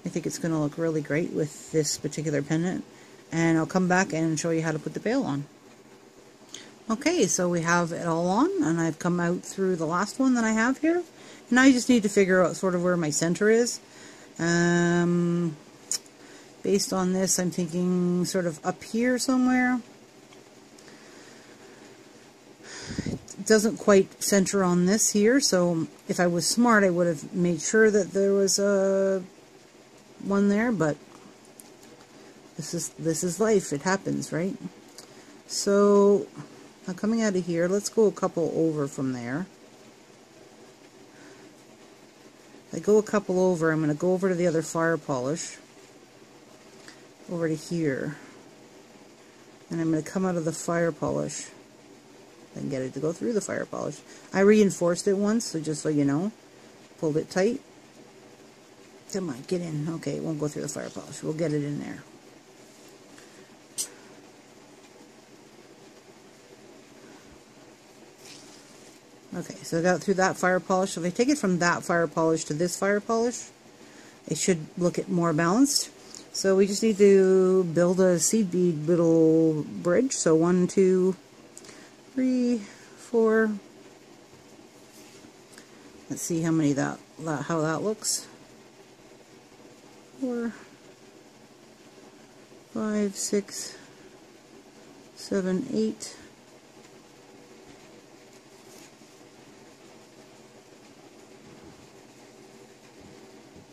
I think it's going to look really great with this particular pendant. And I'll come back and show you how to put the bail on. Okay, so we have it all on, and I've come out through the last one that I have here. Now I just need to figure out sort of where my center is. Based on this, I'm thinking sort of up here somewhere. doesn't quite center on this here, so if I was smart I would have made sure that there was a one there, but this is life. It happens, right? So now coming out of here, let's go a couple over from there. If I go a couple over, I'm going to go over to the other fire polish, over to here, and I'm going to come out of the fire polish and get it to go through the fire polish. I reinforced it once, so just so you know, pulled it tight. Come on, get in. Okay, it won't go through the fire polish. We'll get it in there. Okay, so I got through that fire polish. So if I take it from that fire polish to this fire polish, it should look more balanced. So we just need to build a seed bead little bridge. So 1, 2, 3, 4. Let's see how many how that looks. 4, 5, 6, 7, 8.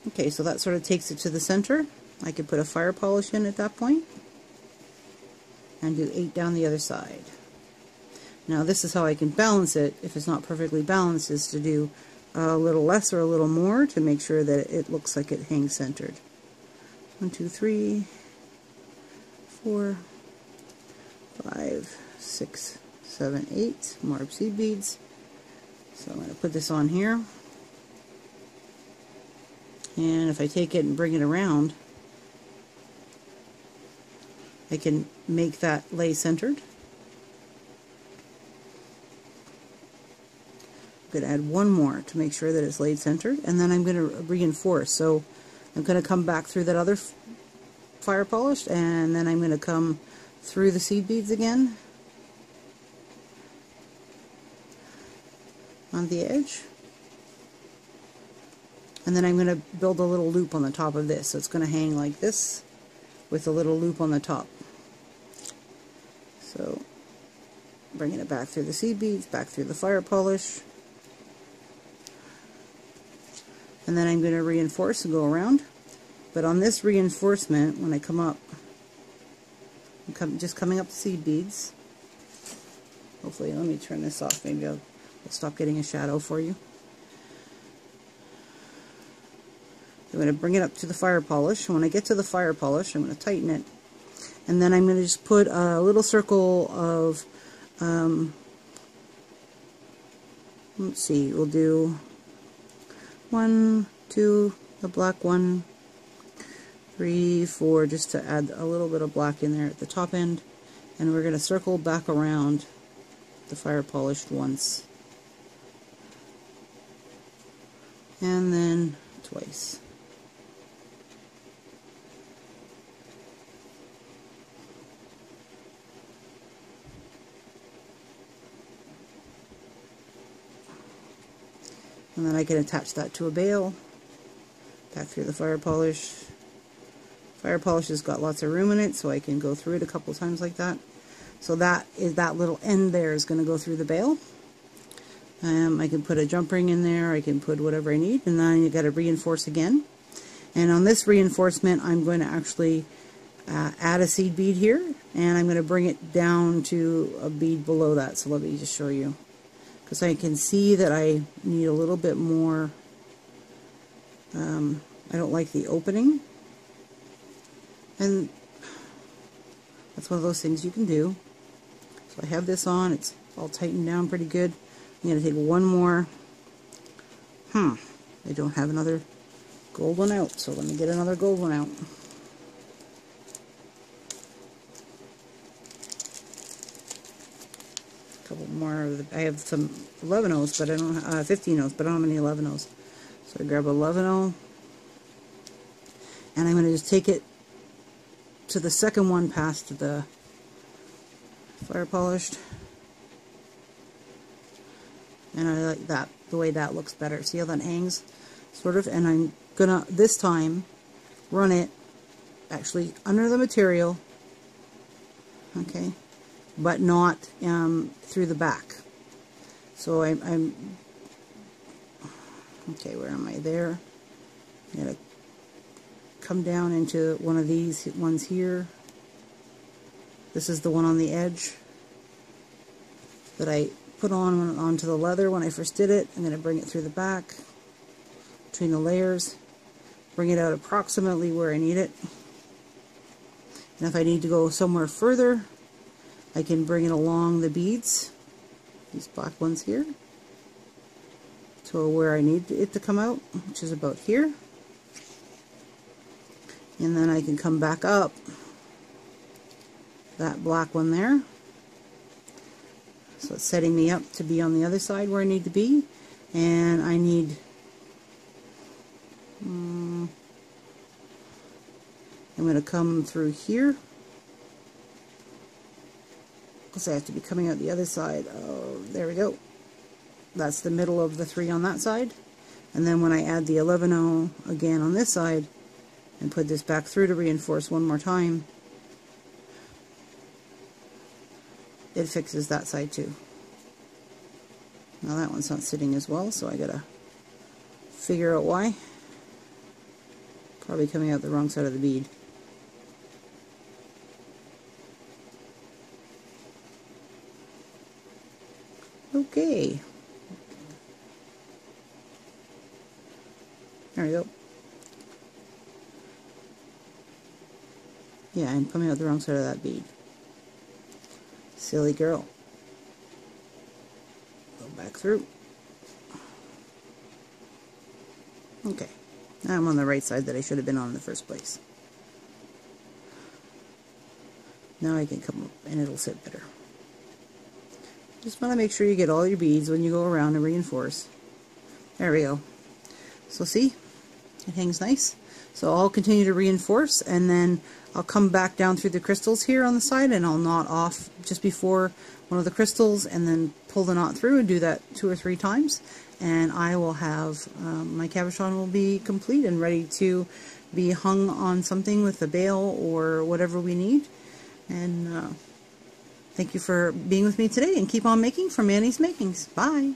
Okay, so that sort of takes it to the center. I could put a fire polish in at that point and do 8 down the other side. Now this is how I can balance it if it's not perfectly balanced, is to do a little less or a little more to make sure that it looks like it hangs centered. 1, 2, 3, 4, 5, 6, 7, 8 more seed beads. So I'm going to put this on here. And if I take it and bring it around, I can make that lay centered. I'm going to add one more to make sure that it's laid centered, and then I'm going to reinforce. So I'm going to come back through that other fire polish, and then I'm going to come through the seed beads again on the edge. And then I'm going to build a little loop on the top of this. So it's going to hang like this with a little loop on the top. So bringing it back through the seed beads, back through the fire polish. And then I'm going to reinforce and go around. But on this reinforcement, when I come up, I'm just coming up the seed beads. Hopefully, let me turn this off. Maybe I'll stop getting a shadow for you. I'm going to bring it up to the fire polish. When I get to the fire polish, I'm going to tighten it. And then I'm going to just put a little circle of, let's see, we'll do 1, 2, a black 1, 3, 4, just to add a little bit of black in there at the top end. And we're going to circle back around the fire polished once. And then twice. And then I can attach that to a bail, back through the fire polish. Fire polish has got lots of room in it, so I can go through it a couple times like that. So that little end there is going to go through the bail. I can put a jump ring in there, I can put whatever I need, and then you got to reinforce again. And on this reinforcement, I'm going to actually add a seed bead here, and I'm going to bring it down to a bead below that. So let me just show you. Because I can see that I need a little bit more. I don't like the opening, and that's one of those things you can do. So I have this on, it's all tightened down pretty good. I'm going to take one more. I don't have another gold one out, so let me get another gold one out. Couple more. I have some 11-ohs, but I don't 15-ohs, but I don't have any 11-ohs. So I grab a 11-oh, and I'm going to just take it to the second one past the fire polished, and I like that, the way that looks better. See how that hangs, sort of. And I'm gonna this time run it actually under the material, okay, but not through the back. So I'm okay, where am I? There. I'm going to come down into one of these ones here. This is the one on the edge that I put onto the leather when I first did it. I'm going to bring it through the back, between the layers, bring it out approximately where I need it. And if I need to go somewhere further, I can bring it along the beads, these black ones here, to where I need it to come out, which is about here. And then I can come back up that black one there. So it's setting me up to be on the other side where I need to be. And I need I'm going to come through here, because I have to be coming out the other side. Oh, there we go. That's the middle of the 3 on that side. And then when I add the 11-0 again on this side and put this back through to reinforce one more time, it fixes that side too. Now that one's not sitting as well, so I gotta figure out why. Probably coming out the wrong side of the bead. Okay. There we go. Yeah, I'm coming out the wrong side of that bead. Silly girl. Go back through. Okay. Now I'm on the right side that I should have been on in the first place. Now I can come up and it'll sit better. Just want to make sure you get all your beads when you go around and reinforce. There we go. So see, it hangs nice. So I'll continue to reinforce, and then I'll come back down through the crystals here on the side, and I'll knot off just before one of the crystals, and then pull the knot through and do that 2 or 3 times. And I will have, my cabochon will be complete and ready to be hung on something with a bail or whatever we need. And thank you for being with me today, and keep on making for Manny's Makings. Bye!